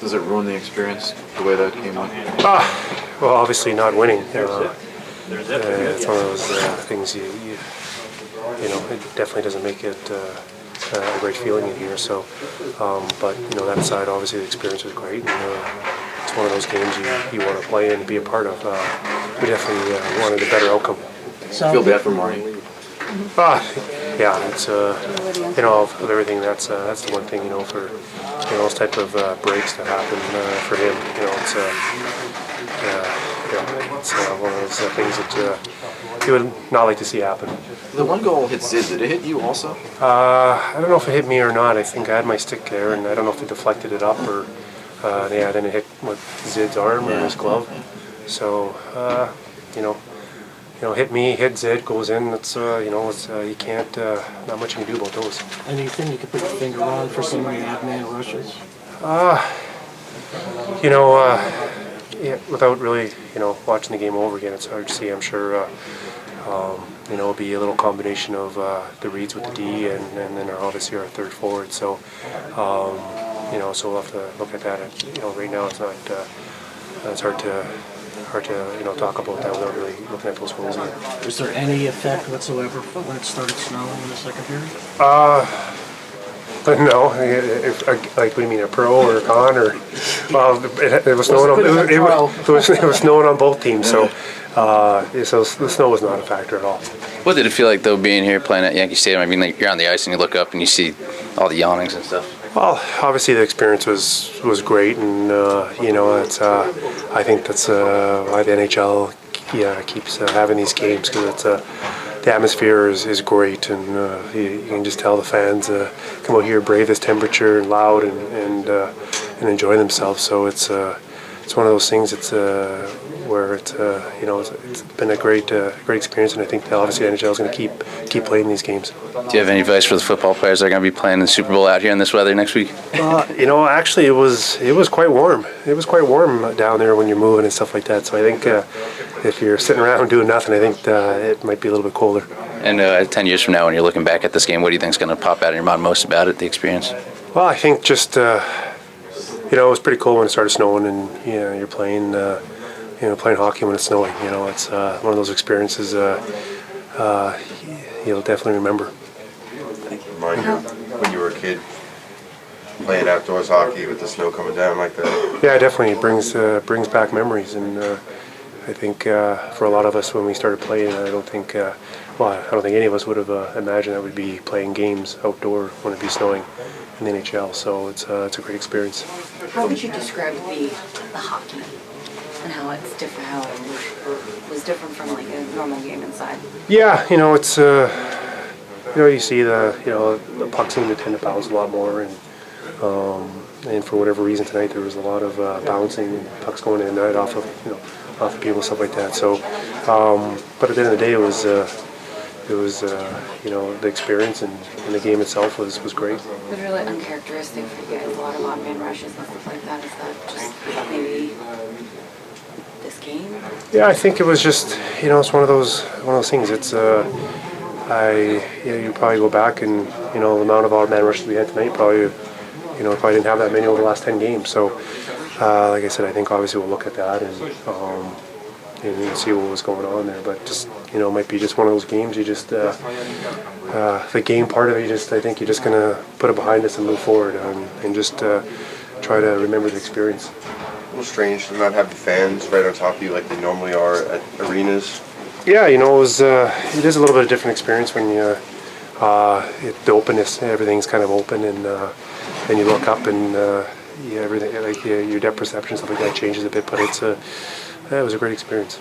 Does it ruin the experience the way that came out? Well, obviously not winning. It's one of those things you know, it definitely doesn't make it a great feeling in here. So, but you know, that aside, obviously the experience was great. And, it's one of those games you want to play and be a part of. We definitely wanted a better outcome. Feel bad for Marty? Yeah, it's you know, of everything, that's the one thing, you know, for those type of breaks that happen for him. You know, it's one of those things that you would not like to see happen. The one goal hit Zid. Did it hit you also? I don't know if it hit me or not. I think I had my stick there, and I don't know if it deflected it up or then it hit Zid's arm or his glove. So you know, hit me, hit Zid, goes in. It's you know, it's you can't not much you can do about those. Anything you can put your finger on for some of the odd-man rushes? You know, yeah, without really, you know, watching the game over again, it's hard to see. I'm sure, you know, it'll be a little combination of the reads with the D and then obviously our third forward. So, you know, so we'll have to look at that. You know, right now it's not, it's hard to you know, talk about that without really looking at those goals again. Was there any effect whatsoever when it started snowing in the second period? No, like what do you mean, a pro or a con or? Well, it was snowing. It was snowing on both teams, so so the snow was not a factor at all. What did it feel like though, being here playing at Yankee Stadium? I mean, like you're on the ice and you look up and you see all the yawnings and stuff. Well, obviously the experience was great, and you know, it's I think that's why the NHL keeps having these games, because it's the atmosphere is great, and you can just tell the fans come out here, brave this temperature, and loud, and enjoy themselves. So it's one of those things. It's where it's you know, it's been a great experience, and I think obviously the NHL is going to keep playing these games. Do you have any advice for the football players that are going to be playing the Super Bowl out here in this weather next week? You know, actually, it was quite warm. It was quite warm down there when you're moving and stuff like that. So I think if you're sitting around doing nothing, I think it might be a little bit colder. And 10 years from now, when you're looking back at this game, what do you think is going to pop out in your mind most about it, the experience? Well, I think just you know, it was pretty cool when it started snowing, and you know, you're playing you know, playing hockey when it's snowing. You know, it's one of those experiences you'll definitely remember. Remind you when you were a kid playing outdoors hockey with the snow coming down like that? Yeah, definitely. It brings back memories, and I think for a lot of us when we started playing, I don't think any of us would have imagined that we'd be playing games outdoor when it'd be snowing in the NHL. So it's a great experience. How would you describe the hockey and how it's different? How it was different from like a normal game inside? Yeah, you know, it's you know, you see the puck seem to tend to bounce a lot more, and for whatever reason tonight there was a lot of bouncing, pucks going in and out off of people and stuff like that. So, but at the end of the day, it was you know, the experience and the game itself was great. It was really uncharacteristic for you guys. A lot of odd-man rushes and stuff like that. Is that just maybe this game? Yeah, I think it was just, you know, it's one of those things. It's you probably go back and, you know, the amount of odd-man rushes we had tonight probably didn't have that many over the last 10 games. So, like I said, I think obviously we'll look at that and see what was going on there. But just, you know, it might be just one of those games. You just the game part of it. I think you're just gonna put it behind us and move forward, and just try to remember the experience. A little strange to not have the fans right on top of you like they normally are at arenas. Yeah, you know, it is a little bit of a different experience when you the openness, everything's kind of open, and you look up and everything, like your depth perception, stuff like that changes a bit. But it was a great experience.